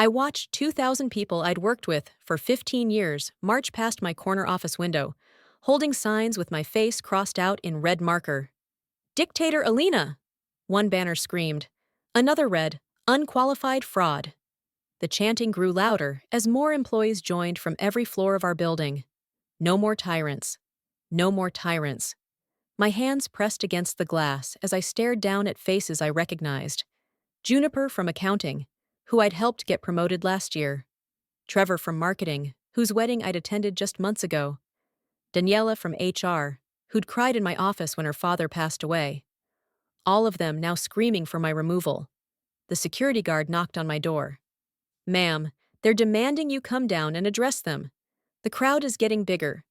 I watched 2,000 people I'd worked with for 15 years march past my corner office window, holding signs with my face crossed out in red marker. "Dictator Elena!" One banner screamed. Another read, "Unqualified fraud." The chanting grew louder as more employees joined from every floor of our building. No more tyrants. No more tyrants. My hands pressed against the glass as I stared down at faces I recognized. Juniper from accounting, who I'd helped get promoted last year. Trevor from marketing, whose wedding I'd attended just months ago. Daniela from HR, who'd cried in my office when her father passed away. All of them now screaming for my removal. The security guard knocked on my door. "Ma'am, they're demanding you come down and address them. The crowd is getting bigger.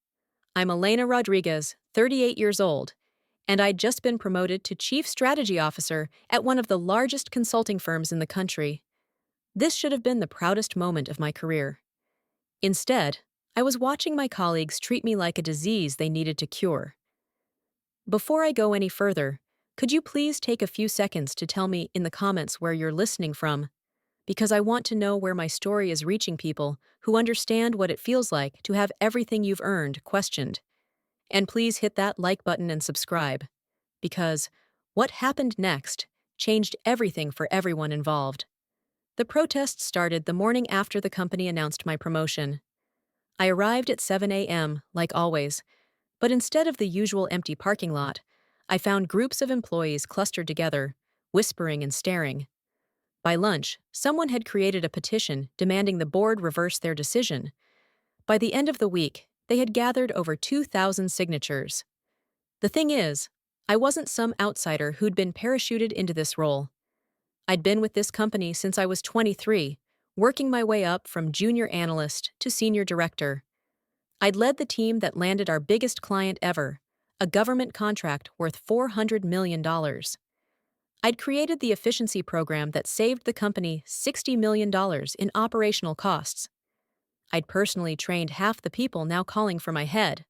I'm Elena Rodriguez, 38 years old, and I'd just been promoted to Chief Strategy Officer at one of the largest consulting firms in the country. This should have been the proudest moment of my career. Instead, I was watching my colleagues treat me like a disease they needed to cure. Before I go any further, could you please take a few seconds to tell me in the comments where you're listening from? Because I want to know where my story is reaching people who understand what it feels like to have everything you've earned questioned. And please hit that like button and subscribe. Because what happened next changed everything for everyone involved. The protests started the morning after the company announced my promotion. I arrived at 7 a.m., like always, but instead of the usual empty parking lot, I found groups of employees clustered together, whispering and staring. By lunch, someone had created a petition demanding the board reverse their decision. By the end of the week, they had gathered over 2,000 signatures. The thing is, I wasn't some outsider who'd been parachuted into this role. I'd been with this company since I was 23, working my way up from junior analyst to senior director. I'd led the team that landed our biggest client ever, a government contract worth $400 million. I'd created the efficiency program that saved the company $60 million in operational costs. I'd personally trained half the people now calling for my head.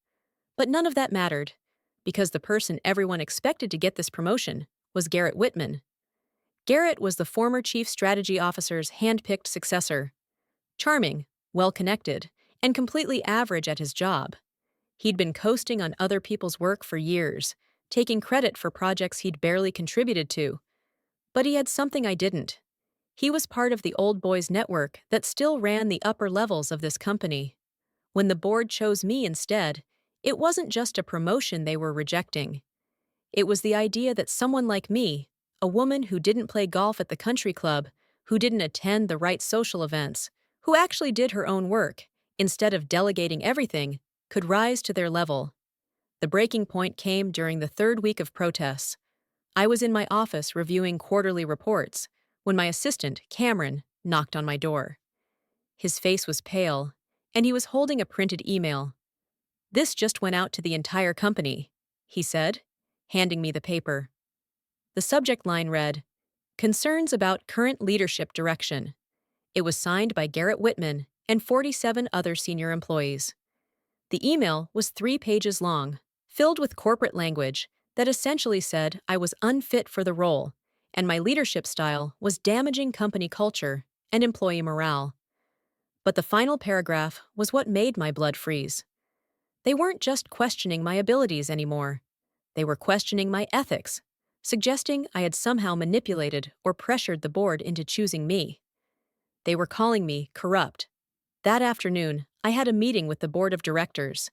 But none of that mattered, because the person everyone expected to get this promotion was Garrett Whitman. Garrett was the former chief strategy officer's hand-picked successor. Charming, well-connected, and completely average at his job. He'd been coasting on other people's work for years, taking credit for projects he'd barely contributed to. But he had something I didn't. He was part of the old boys network that still ran the upper levels of this company. When the board chose me instead, it wasn't just a promotion they were rejecting. It was the idea that someone like me, a woman who didn't play golf at the country club, who didn't attend the right social events, who actually did her own work, instead of delegating everything, could rise to their level. The breaking point came during the third week of protests. I was in my office reviewing quarterly reports when my assistant, Cameron, knocked on my door. His face was pale, and he was holding a printed email. "This just went out to the entire company," he said, handing me the paper. The subject line read, "Concerns about current leadership direction." It was signed by Garrett Whitman and 47 other senior employees. The email was 3 pages long, filled with corporate language that essentially said I was unfit for the role, and my leadership style was damaging company culture and employee morale. But the final paragraph was what made my blood freeze. They weren't just questioning my abilities anymore. They were questioning my ethics, suggesting I had somehow manipulated or pressured the board into choosing me. They were calling me corrupt. That afternoon, I had a meeting with the board of directors.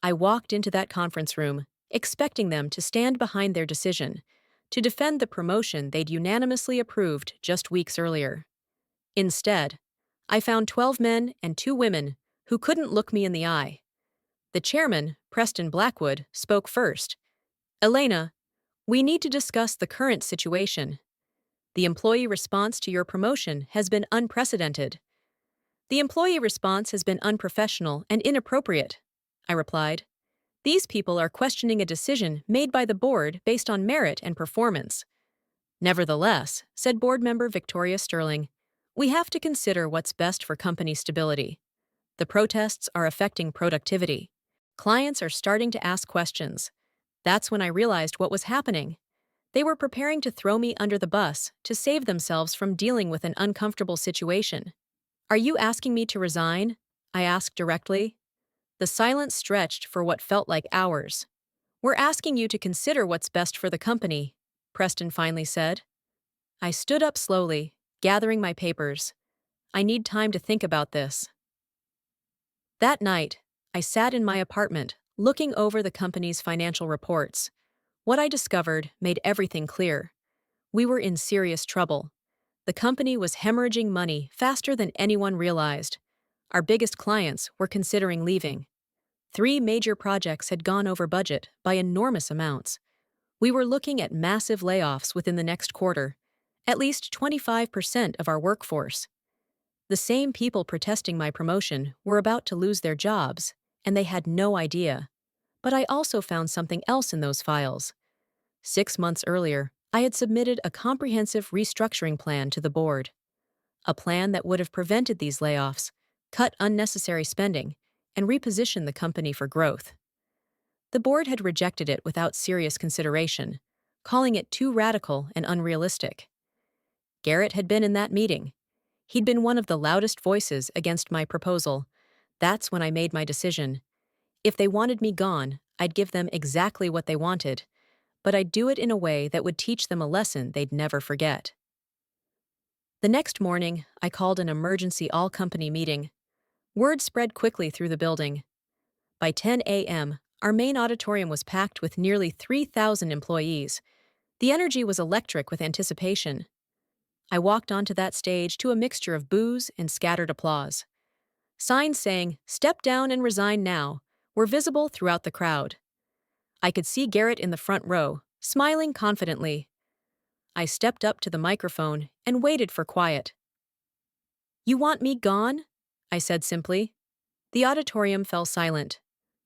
I walked into that conference room, expecting them to stand behind their decision, to defend the promotion they'd unanimously approved just weeks earlier. Instead, I found 12 men and 2 women who couldn't look me in the eye. The chairman, Preston Blackwood, spoke first. "Elena, we need to discuss the current situation. The employee response to your promotion has been unprecedented." "The employee response has been unprofessional and inappropriate," I replied. "These people are questioning a decision made by the board based on merit and performance." "Nevertheless," said board member Victoria Sterling, "we have to consider what's best for company stability. The protests are affecting productivity. Clients are starting to ask questions." That's when I realized what was happening. They were preparing to throw me under the bus to save themselves from dealing with an uncomfortable situation. Are you asking me to resign? I asked directly. The silence stretched for what felt like hours. We're asking you to consider what's best for the company, Preston finally said. I stood up slowly, gathering my papers. I need time to think about this. That night, I sat in my apartment, looking over the company's financial reports. What I discovered made everything clear. We were in serious trouble. The company was hemorrhaging money faster than anyone realized. Our biggest clients were considering leaving. 3 major projects had gone over budget by enormous amounts. We were looking at massive layoffs within the next quarter, at least 25% of our workforce. The same people protesting my promotion were about to lose their jobs, and they had no idea. But I also found something else in those files. 6 months earlier, I had submitted a comprehensive restructuring plan to the board. A plan that would have prevented these layoffs, cut unnecessary spending, and repositioned the company for growth. The board had rejected it without serious consideration, calling it too radical and unrealistic. Garrett had been in that meeting. He'd been one of the loudest voices against my proposal. That's when I made my decision. If they wanted me gone, I'd give them exactly what they wanted, but I'd do it in a way that would teach them a lesson they'd never forget. The next morning, I called an emergency all-company meeting. Word spread quickly through the building. By 10 a.m., our main auditorium was packed with nearly 3,000 employees. The energy was electric with anticipation. I walked onto that stage to a mixture of boos and scattered applause. Signs saying, "Step down and resign now," were visible throughout the crowd. I could see Garrett in the front row, smiling confidently. I stepped up to the microphone and waited for quiet. "You want me gone?" I said simply. The auditorium fell silent.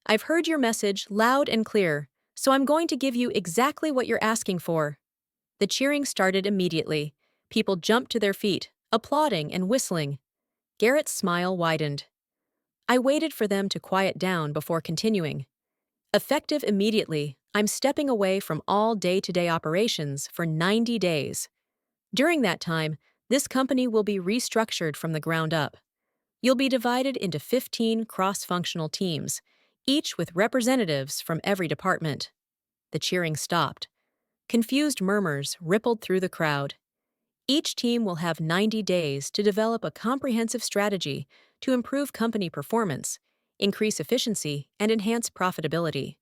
"I've heard your message loud and clear, so I'm going to give you exactly what you're asking for." The cheering started immediately. People jumped to their feet, applauding and whistling. Garrett's smile widened. I waited for them to quiet down before continuing. Effective immediately, I'm stepping away from all day-to-day operations for 90 days. During that time, this company will be restructured from the ground up. You'll be divided into 15 cross-functional teams, each with representatives from every department. The cheering stopped. Confused murmurs rippled through the crowd. Each team will have 90 days to develop a comprehensive strategy to improve company performance, increase efficiency, and enhance profitability.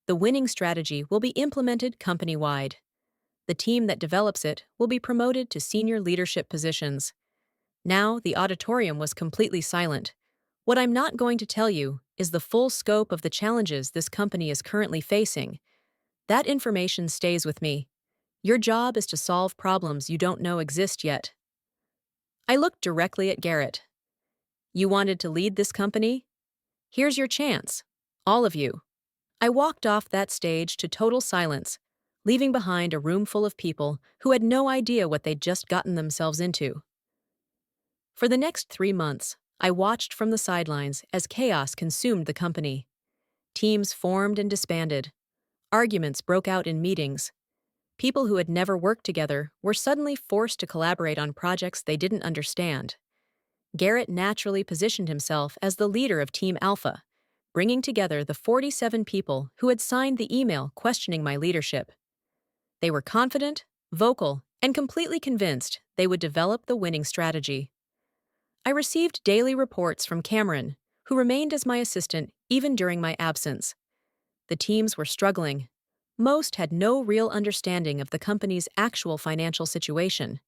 The winning strategy will be implemented company-wide. The team that develops it will be promoted to senior leadership positions. Now the auditorium was completely silent. What I'm not going to tell you is the full scope of the challenges this company is currently facing. That information stays with me. Your job is to solve problems you don't know exist yet. I looked directly at Garrett. You wanted to lead this company? Here's your chance. All of you. I walked off that stage to total silence, leaving behind a room full of people who had no idea what they'd just gotten themselves into. For the next 3 months, I watched from the sidelines as chaos consumed the company. Teams formed and disbanded. Arguments broke out in meetings. People who had never worked together were suddenly forced to collaborate on projects they didn't understand. Garrett naturally positioned himself as the leader of Team Alpha, bringing together the 47 people who had signed the email questioning my leadership. They were confident, vocal, and completely convinced they would develop the winning strategy. I received daily reports from Cameron, who remained as my assistant even during my absence. The teams were struggling. Most had no real understanding of the company's actual financial situation.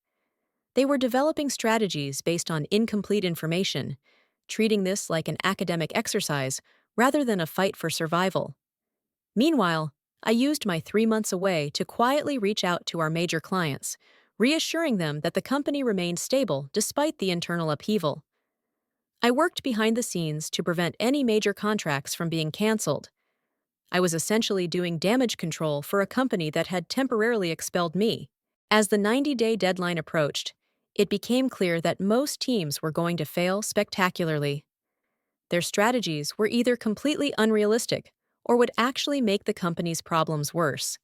They were developing strategies based on incomplete information, treating this like an academic exercise rather than a fight for survival. Meanwhile, I used my 3 months away to quietly reach out to our major clients, reassuring them that the company remained stable despite the internal upheaval. I worked behind the scenes to prevent any major contracts from being canceled. I was essentially doing damage control for a company that had temporarily expelled me. As the 90-day deadline approached, it became clear that most teams were going to fail spectacularly. Their strategies were either completely unrealistic or would actually make the company's problems worse.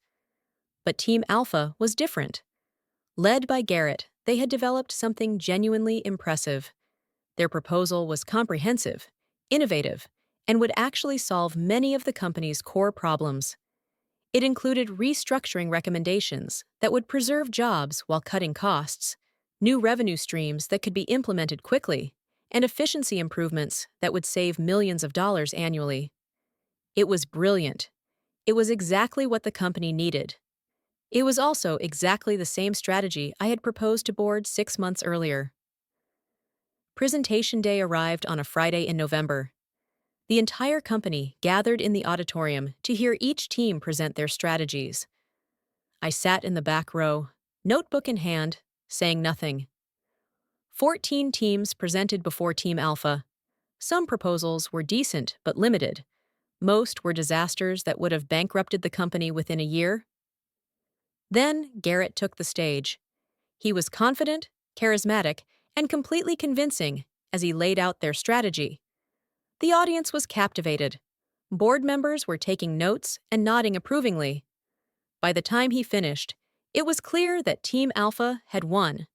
But Team Alpha was different. Led by Garrett, they had developed something genuinely impressive. Their proposal was comprehensive, innovative, and would actually solve many of the company's core problems. It included restructuring recommendations that would preserve jobs while cutting costs, new revenue streams that could be implemented quickly, and efficiency improvements that would save millions of dollars annually. It was brilliant. It was exactly what the company needed. It was also exactly the same strategy I had proposed to board 6 months earlier. Presentation day arrived on a Friday in November. The entire company gathered in the auditorium to hear each team present their strategies. I sat in the back row, notebook in hand, saying nothing. 14 teams presented before Team Alpha. Some proposals were decent but limited. Most were disasters that would have bankrupted the company within a year. Then Garrett took the stage. He was confident, charismatic, and completely convincing as he laid out their strategy. The audience was captivated. Board members were taking notes and nodding approvingly. By the time he finished, it was clear that Team Alpha had won.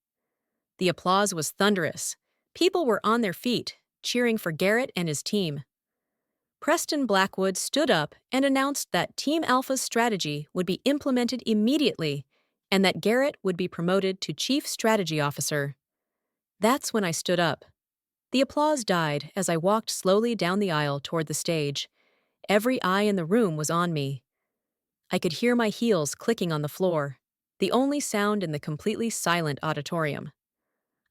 The applause was thunderous. People were on their feet, cheering for Garrett and his team. Preston Blackwood stood up and announced that Team Alpha's strategy would be implemented immediately and that Garrett would be promoted to Chief Strategy Officer. That's when I stood up. The applause died as I walked slowly down the aisle toward the stage. Every eye in the room was on me. I could hear my heels clicking on the floor, the only sound in the completely silent auditorium.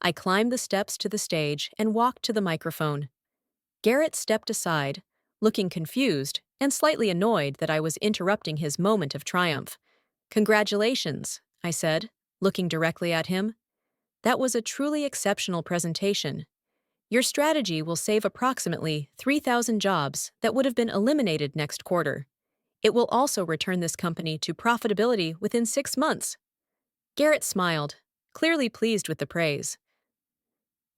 I climbed the steps to the stage and walked to the microphone. Garrett stepped aside, looking confused and slightly annoyed that I was interrupting his moment of triumph. "Congratulations," I said, looking directly at him. "That was a truly exceptional presentation. Your strategy will save approximately 3,000 jobs that would have been eliminated next quarter. It will also return this company to profitability within 6 months." Garrett smiled, clearly pleased with the praise.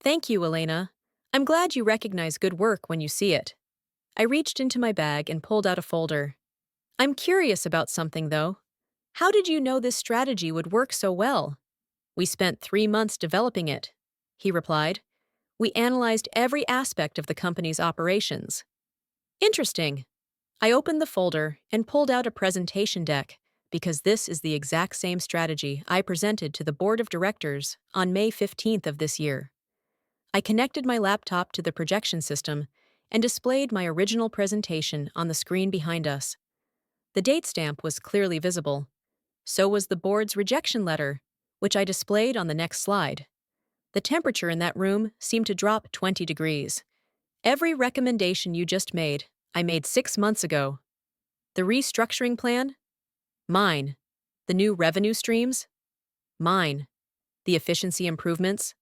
"Thank you, Elena. I'm glad you recognize good work when you see it." I reached into my bag and pulled out a folder. "I'm curious about something, though. How did you know this strategy would work so well?" "We spent 3 months developing it," he replied. "We analyzed every aspect of the company's operations." "Interesting." I opened the folder and pulled out a presentation deck because this is the exact same strategy I presented to the board of directors on May 15th of this year. I connected my laptop to the projection system and displayed my original presentation on the screen behind us. The date stamp was clearly visible. So was the board's rejection letter, which I displayed on the next slide. The temperature in that room seemed to drop 20 degrees. Every recommendation you just made, I made 6 months ago. The restructuring plan? Mine. The new revenue streams? Mine. The efficiency improvements?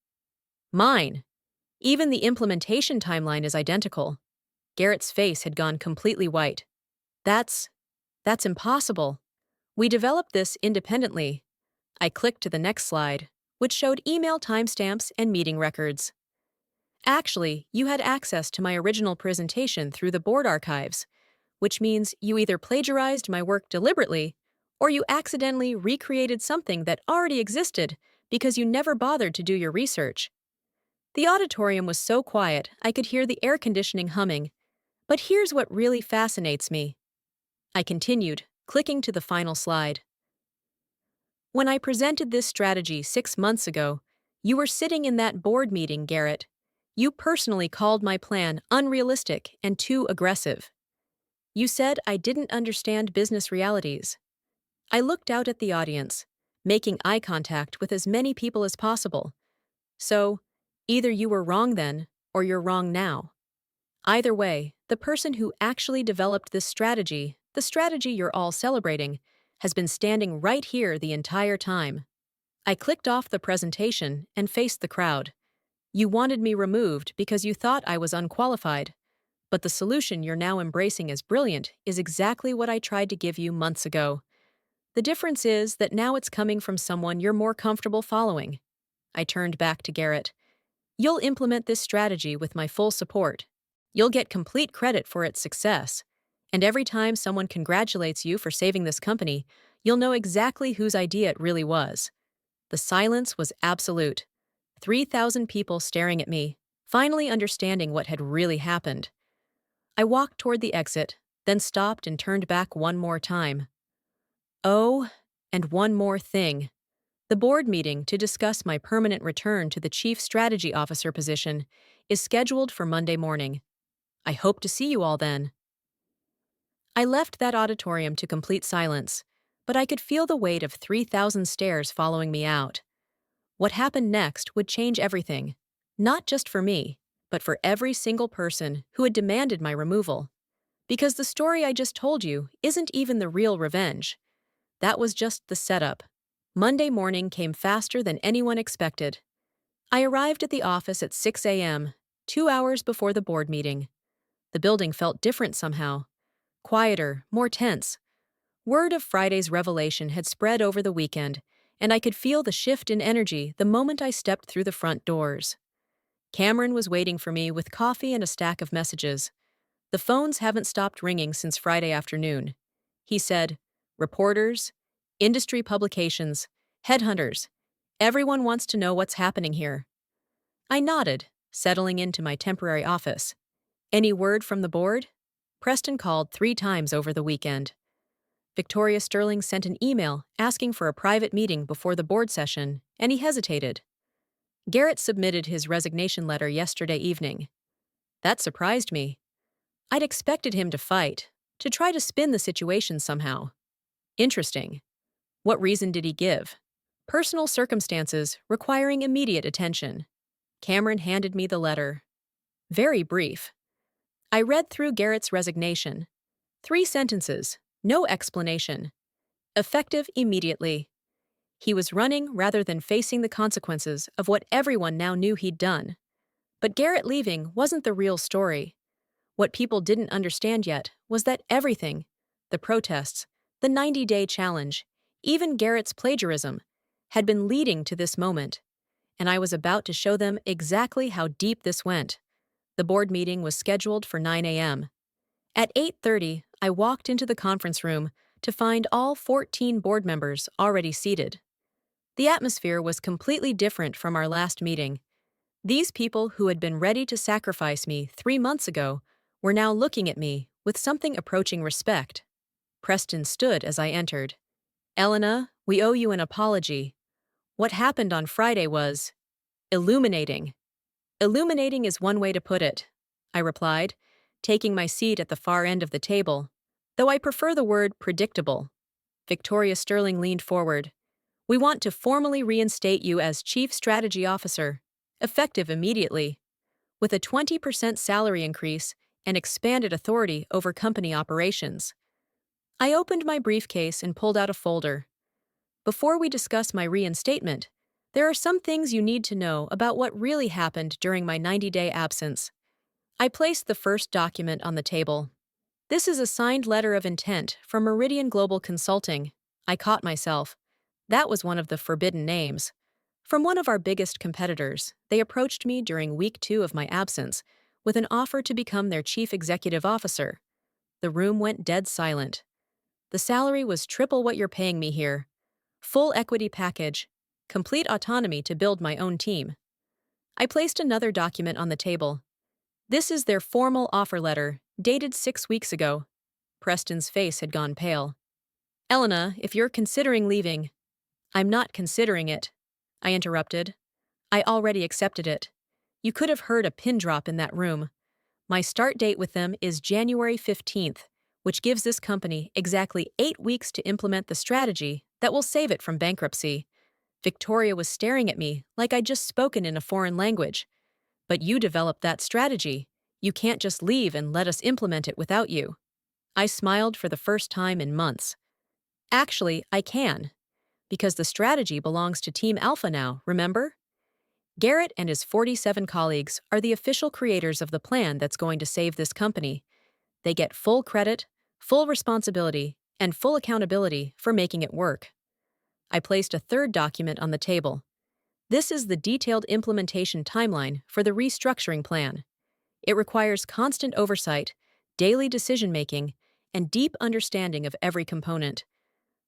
Mine. Even the implementation timeline is identical. Garrett's face had gone completely white. That's impossible. We developed this independently." I clicked to the next slide, which showed email timestamps and meeting records. "Actually, you had access to my original presentation through the board archives, which means you either plagiarized my work deliberately or you accidentally recreated something that already existed because you never bothered to do your research." The auditorium was so quiet I could hear the air conditioning humming. But here's what really fascinates me. I continued, clicking to the final slide. "When I presented this strategy 6 months ago, you were sitting in that board meeting, Garrett. You personally called my plan unrealistic and too aggressive. You said I didn't understand business realities." I looked out at the audience, making eye contact with as many people as possible. "So, either you were wrong then, or you're wrong now. Either way, the person who actually developed this strategy, the strategy you're all celebrating, has been standing right here the entire time." I clicked off the presentation and faced the crowd. "You wanted me removed because you thought I was unqualified. But the solution you're now embracing as brilliant is exactly what I tried to give you months ago. The difference is that now it's coming from someone you're more comfortable following." I turned back to Garrett. "You'll implement this strategy with my full support. You'll get complete credit for its success. And every time someone congratulates you for saving this company, you'll know exactly whose idea it really was." The silence was absolute. 3,000 people staring at me, finally understanding what had really happened. I walked toward the exit, then stopped and turned back one more time. Oh, and one more thing. The board meeting to discuss my permanent return to the Chief Strategy Officer position is scheduled for Monday morning. I hope to see you all then. I left that auditorium to complete silence, but I could feel the weight of 3,000 stares following me out. What happened next would change everything, not just for me, but for every single person who had demanded my removal. Because the story I just told you isn't even the real revenge. That was just the setup. Monday morning came faster than anyone expected. I arrived at the office at 6 a.m., 2 hours before the board meeting. The building felt different somehow. Quieter, more tense. Word of Friday's revelation had spread over the weekend, and I could feel the shift in energy the moment I stepped through the front doors. Cameron was waiting for me with coffee and a stack of messages. The phones haven't stopped ringing since Friday afternoon. He said, "Reporters, industry publications, headhunters, everyone wants to know what's happening here." I nodded, settling into my temporary office. "Any word from the board?" Preston called 3 times over the weekend. Victoria Sterling sent an email asking for a private meeting before the board session, and he hesitated. Garrett submitted his resignation letter yesterday evening. That surprised me. I'd expected him to fight, to try to spin the situation somehow. Interesting. What reason did he give? Personal circumstances requiring immediate attention. Cameron handed me the letter. Very brief. I read through Garrett's resignation. 3 sentences, no explanation. Effective immediately. He was running rather than facing the consequences of what everyone now knew he'd done. But Garrett leaving wasn't the real story. What people didn't understand yet was that everything, the protests, the 90-day challenge, even Garrett's plagiarism, had been leading to this moment. And I was about to show them exactly how deep this went. The board meeting was scheduled for 9 a.m. At 8:30, I walked into the conference room to find all 14 board members already seated. The atmosphere was completely different from our last meeting. These people who had been ready to sacrifice me 3 months ago were now looking at me with something approaching respect. Preston stood as I entered. "Elena, we owe you an apology. What happened on Friday was illuminating." "Illuminating is one way to put it," I replied, taking my seat at the far end of the table, though I prefer the word predictable. Victoria Sterling leaned forward. "We want to formally reinstate you as Chief Strategy Officer, effective immediately, with a 20% salary increase and expanded authority over company operations." I opened my briefcase and pulled out a folder. "Before we discuss my reinstatement, there are some things you need to know about what really happened during my 90-day absence." I placed the first document on the table. "This is a signed letter of intent from Meridian Global Consulting." I caught myself. That was one of the forbidden names. From one of our biggest competitors, they approached me during week 2 of my absence with an offer to become their chief executive officer. The room went dead silent. "The salary was triple what you're paying me here. Full equity package. Complete autonomy to build my own team." I placed another document on the table. "This is their formal offer letter, dated 6 weeks ago." Preston's face had gone pale. "Elena, if you're considering leaving—" "I'm not considering it," I interrupted. "I already accepted it. You could have heard a pin drop in that room. My start date with them is January 15th, which gives this company exactly 8 weeks to implement the strategy that will save it from bankruptcy." Victoria was staring at me like I'd just spoken in a foreign language. "But you developed that strategy. You can't just leave and let us implement it without you." I smiled for the first time in months. "Actually, I can. Because the strategy belongs to Team Alpha now, remember? Garrett and his 47 colleagues are the official creators of the plan that's going to save this company. They get full credit, full responsibility, and full accountability for making it work." I placed a third document on the table. "This is the detailed implementation timeline for the restructuring plan. It requires constant oversight, daily decision-making, and deep understanding of every component.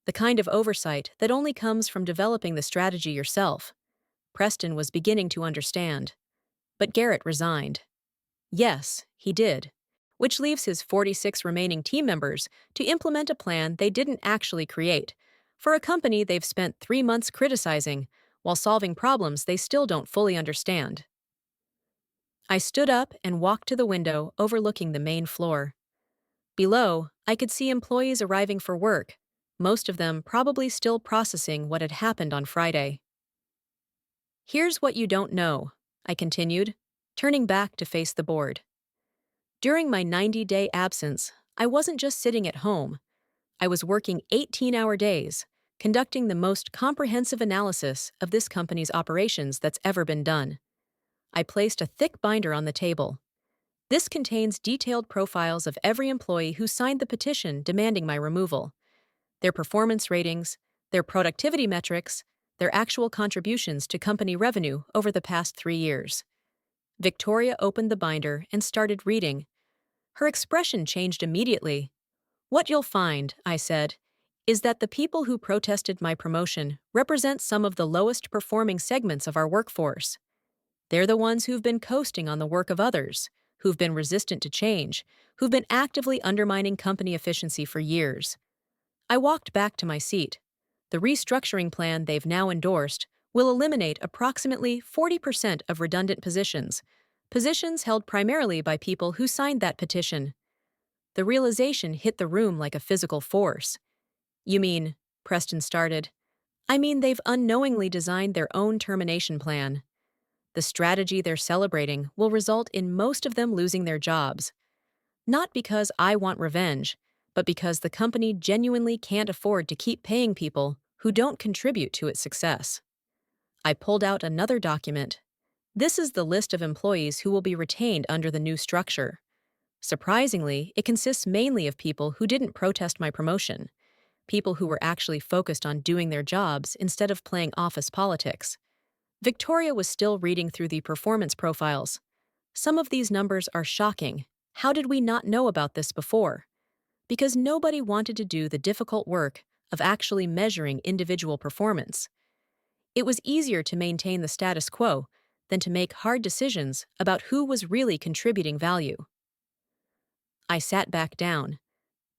The kind of oversight that only comes from developing the strategy yourself." Preston was beginning to understand. But Garrett resigned. Yes, he did. Which leaves his 46 remaining team members to implement a plan they didn't actually create, for a company they've spent 3 months criticizing while solving problems they still don't fully understand. I stood up and walked to the window overlooking the main floor. Below, I could see employees arriving for work, most of them probably still processing what had happened on Friday. Here's what you don't know, I continued, turning back to face the board. During my 90-day absence, I wasn't just sitting at home. I was working 18-hour days, conducting the most comprehensive analysis of this company's operations that's ever been done. I placed a thick binder on the table. This contains detailed profiles of every employee who signed the petition demanding my removal, their performance ratings, their productivity metrics, their actual contributions to company revenue over the past 3 years. Victoria opened the binder and started reading. Her expression changed immediately. "What you'll find," I said, "is that the people who protested my promotion represent some of the lowest performing segments of our workforce. They're the ones who've been coasting on the work of others, who've been resistant to change, who've been actively undermining company efficiency for years." I walked back to my seat. The restructuring plan they've now endorsed will eliminate approximately 40% of redundant positions held primarily by people who signed that petition. The realization hit the room like a physical force. "You mean," Preston started. "I mean they've unknowingly designed their own termination plan. The strategy they're celebrating will result in most of them losing their jobs. Not because I want revenge, but because the company genuinely can't afford to keep paying people who don't contribute to its success." I pulled out another document. This is the list of employees who will be retained under the new structure. Surprisingly, it consists mainly of people who didn't protest my promotion, people who were actually focused on doing their jobs instead of playing office politics. Victoria was still reading through the performance profiles. "Some of these numbers are shocking. How did we not know about this before?" Because nobody wanted to do the difficult work of actually measuring individual performance. It was easier to maintain the status quo than to make hard decisions about who was really contributing value. I sat back down.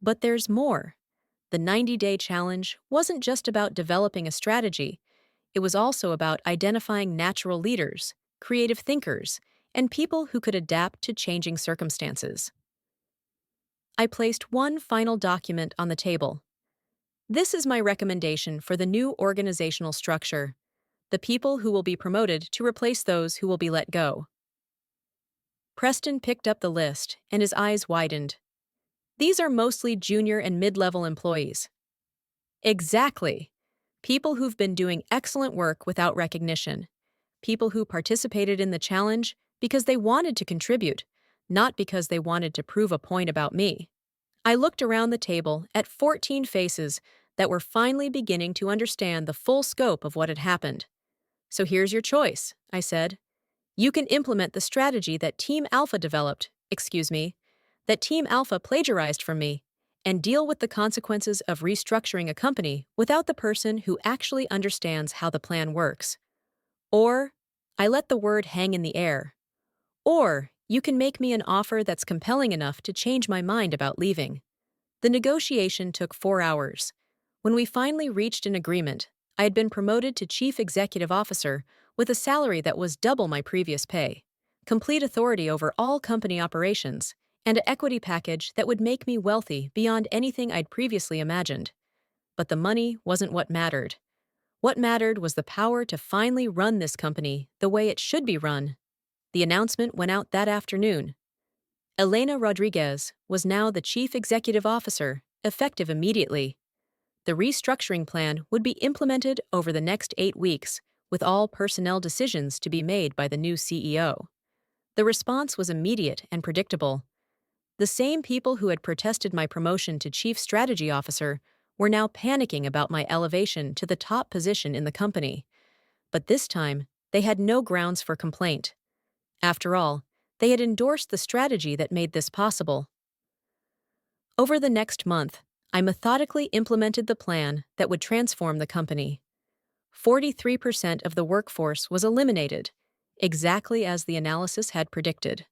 But there's more. The 90-day challenge wasn't just about developing a strategy. It was also about identifying natural leaders, creative thinkers, and people who could adapt to changing circumstances. I placed one final document on the table. This is my recommendation for the new organizational structure, the people who will be promoted to replace those who will be let go. Preston picked up the list, and his eyes widened. "These are mostly junior and mid-level employees." "Exactly. People who've been doing excellent work without recognition. People who participated in the challenge because they wanted to contribute, not because they wanted to prove a point about me." I looked around the table at 14 faces that were finally beginning to understand the full scope of what had happened. "So here's your choice," I said. "You can implement the strategy that Team Alpha that Team Alpha plagiarized from me, and deal with the consequences of restructuring a company without the person who actually understands how the plan works. Or," I let the word hang in the air, "or you can make me an offer that's compelling enough to change my mind about leaving." The negotiation took 4 hours. When we finally reached an agreement, I had been promoted to Chief Executive Officer with a salary that was double my previous pay, complete authority over all company operations, and an equity package that would make me wealthy beyond anything I'd previously imagined. But the money wasn't what mattered. What mattered was the power to finally run this company the way it should be run. The announcement went out that afternoon. Elena Rodriguez was now the Chief Executive Officer, effective immediately. The restructuring plan would be implemented over the next 8 weeks, with all personnel decisions to be made by the new CEO. The response was immediate and predictable. The same people who had protested my promotion to Chief Strategy Officer were now panicking about my elevation to the top position in the company. But this time, they had no grounds for complaint. After all, they had endorsed the strategy that made this possible. Over the next month, I methodically implemented the plan that would transform the company. 43% of the workforce was eliminated, exactly as the analysis had predicted.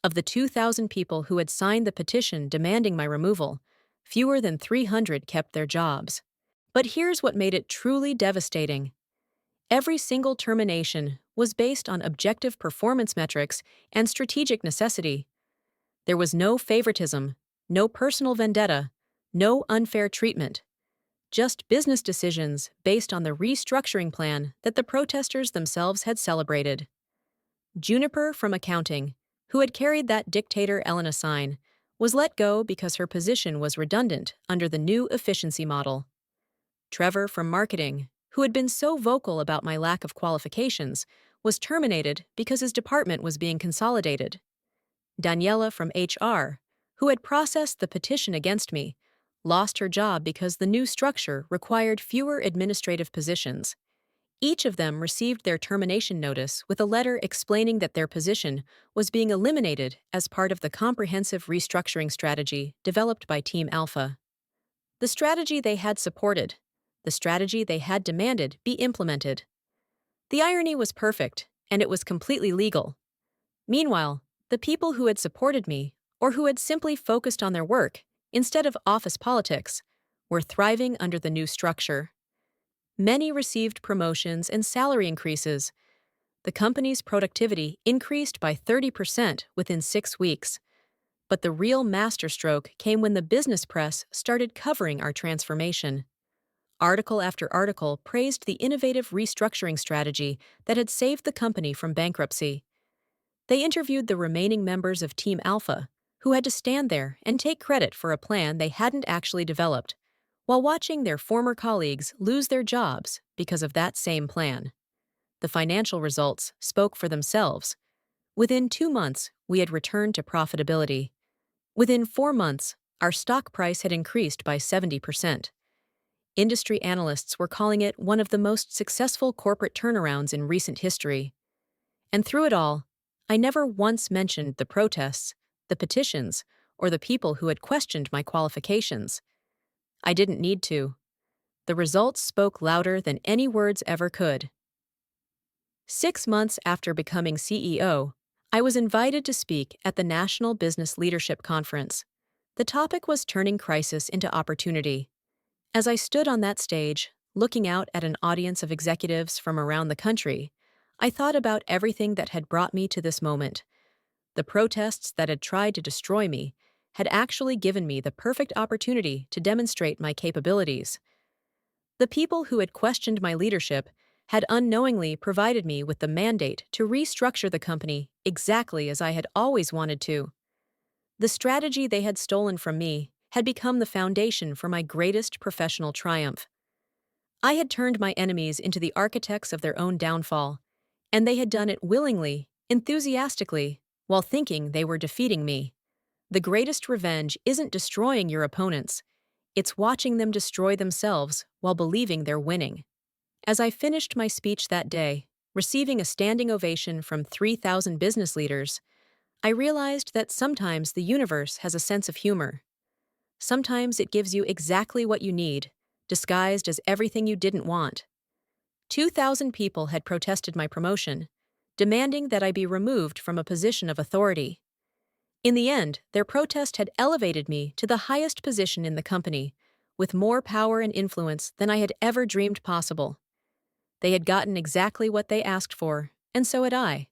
Of the 2,000 people who had signed the petition demanding my removal, fewer than 300 kept their jobs. But here's what made it truly devastating. Every single termination was based on objective performance metrics and strategic necessity. There was no favoritism, no personal vendetta, no unfair treatment. Just business decisions based on the restructuring plan that the protesters themselves had celebrated. Juniper from accounting, who had carried that Dictator Elena sign, was let go because her position was redundant under the new efficiency model. Trevor from marketing, who had been so vocal about my lack of qualifications, was terminated because his department was being consolidated. Daniela from HR, who had processed the petition against me, lost her job because the new structure required fewer administrative positions. Each of them received their termination notice with a letter explaining that their position was being eliminated as part of the comprehensive restructuring strategy developed by Team Alpha. The strategy they had supported, the strategy they had demanded be implemented. The irony was perfect, and it was completely legal. Meanwhile, the people who had supported me, or who had simply focused on their work, instead of office politics, were thriving under the new structure. Many received promotions and salary increases. The company's productivity increased by 30% within 6 weeks. But the real masterstroke came when the business press started covering our transformation. Article after article praised the innovative restructuring strategy that had saved the company from bankruptcy. They interviewed the remaining members of Team Alpha, who had to stand there and take credit for a plan they hadn't actually developed, while watching their former colleagues lose their jobs because of that same plan. The financial results spoke for themselves. Within 2 months, we had returned to profitability. Within 4 months, our stock price had increased by 70%. Industry analysts were calling it one of the most successful corporate turnarounds in recent history. And through it all, I never once mentioned the protests, the petitions, or the people who had questioned my qualifications. I didn't need to. The results spoke louder than any words ever could. 6 months after becoming CEO, I was invited to speak at the National Business Leadership Conference. The topic was turning crisis into opportunity. As I stood on that stage, looking out at an audience of executives from around the country, I thought about everything that had brought me to this moment. The protests that had tried to destroy me had actually given me the perfect opportunity to demonstrate my capabilities. The people who had questioned my leadership had unknowingly provided me with the mandate to restructure the company exactly as I had always wanted to. The strategy they had stolen from me had become the foundation for my greatest professional triumph. I had turned my enemies into the architects of their own downfall, and they had done it willingly, enthusiastically, while thinking they were defeating me. The greatest revenge isn't destroying your opponents, it's watching them destroy themselves while believing they're winning. As I finished my speech that day, receiving a standing ovation from 3,000 business leaders, I realized that sometimes the universe has a sense of humor. Sometimes it gives you exactly what you need, disguised as everything you didn't want. 2,000 people had protested my promotion, demanding that I be removed from a position of authority. In the end, their protest had elevated me to the highest position in the company, with more power and influence than I had ever dreamed possible. They had gotten exactly what they asked for, and so had I.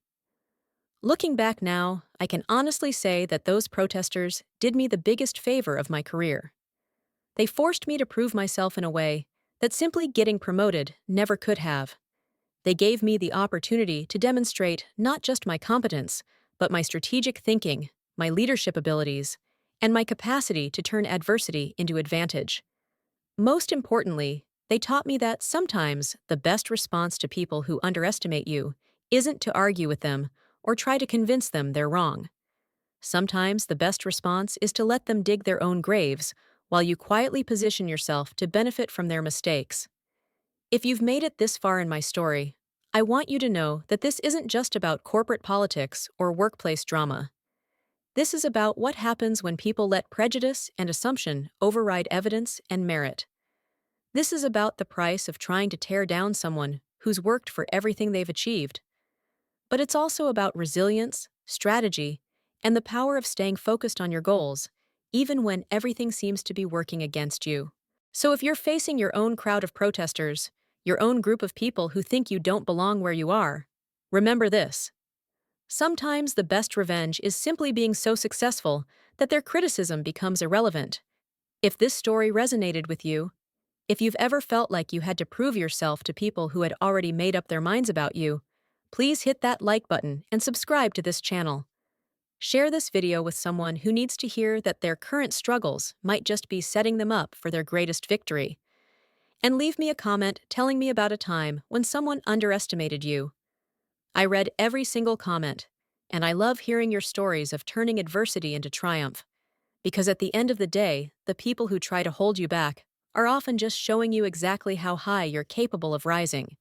Looking back now, I can honestly say that those protesters did me the biggest favor of my career. They forced me to prove myself in a way that simply getting promoted never could have. They gave me the opportunity to demonstrate not just my competence, but my strategic thinking, my leadership abilities, and my capacity to turn adversity into advantage. Most importantly, they taught me that sometimes the best response to people who underestimate you isn't to argue with them or try to convince them they're wrong. Sometimes the best response is to let them dig their own graves while you quietly position yourself to benefit from their mistakes. If you've made it this far in my story, I want you to know that this isn't just about corporate politics or workplace drama. This is about what happens when people let prejudice and assumption override evidence and merit. This is about the price of trying to tear down someone who's worked for everything they've achieved. But it's also about resilience, strategy, and the power of staying focused on your goals, even when everything seems to be working against you. So if you're facing your own crowd of protesters, your own group of people who think you don't belong where you are, remember this. Sometimes the best revenge is simply being so successful that their criticism becomes irrelevant. If this story resonated with you, if you've ever felt like you had to prove yourself to people who had already made up their minds about you, please hit that like button and subscribe to this channel. Share this video with someone who needs to hear that their current struggles might just be setting them up for their greatest victory. And leave me a comment telling me about a time when someone underestimated you. I read every single comment, and I love hearing your stories of turning adversity into triumph. Because at the end of the day, the people who try to hold you back are often just showing you exactly how high you're capable of rising.